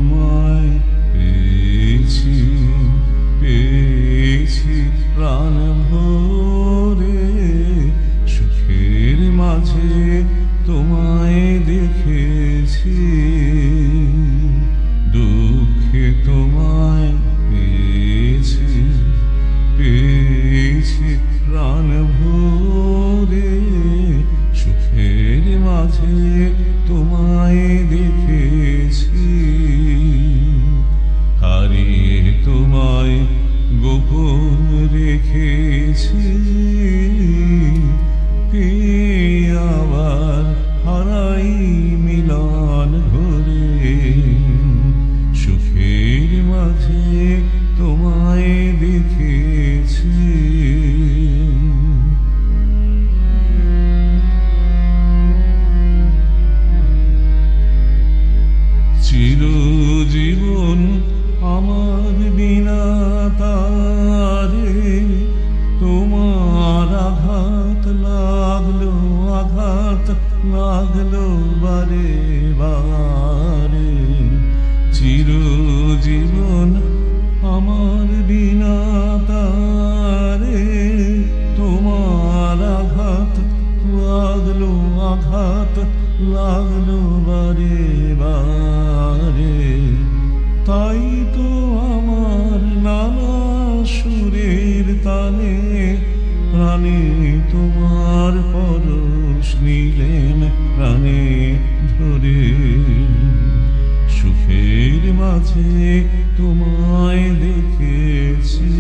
তোমায় পেয়েছি, পেয়েছি প্রাণ ভরে, সুখের মাঝে তোমায় দেখেছি, দুঃখে তোমায় পেয়েছি, পেয়েছি প্রাণ ভরে, সুখের মাঝে তোমায় দেখেছি, হারিয়ে তোমায় গোপন রেখেছি, আবার হারাই মিলন ঘরে, সুখের মাঝে তোমায় দেখেছি। চিরজীবন আমার বিনা তারে, তোমার আঘাত লাগলো, আঘাত লাগলো বারে বারে, চিরজীবন আমার বিনা তারে, তোমার আঘাত লাগলো, আঘাত লাগলো বারে বারে, তাই তো আমার নানা সুরের তানে, প্রাণে তোমার পরশ নিলেন প্রাণে ধরে, সুখের মাঝে তোমায় দেখেছি।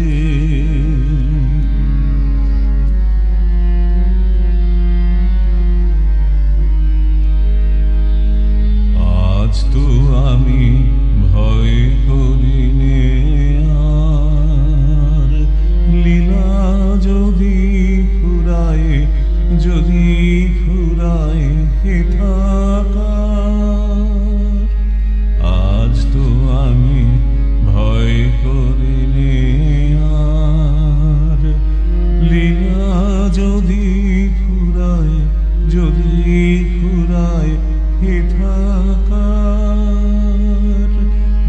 আজ তো আমি ভয় করি নে আর, লীলা যদি ফুরায়, যদি ফুরায় হে থাকার, আজ তো আমি ভয় করি নে আর, লীলা যদি ফুরায়, যদি ফুরায় হে থাকার,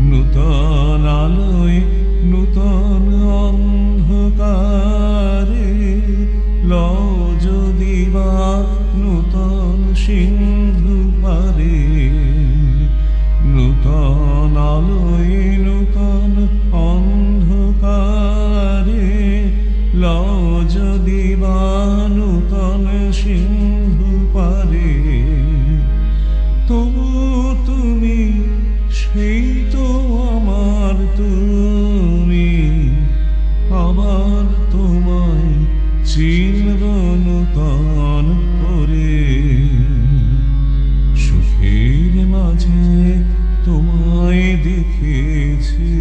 নূতন আলোয় নূতন অন্ধকারে, লও যদি বা নূতন সিন্ধু পারে, নূতন আলোয় নূতন অন্ধকারে, লও যদি বা নূতন সিন্ধু পারে, তবু তুমি সেই তো আমার তুমি, আবার তোমায় চিনব নূতন করে, সুখের মাঝে তোমায় দেখেছি।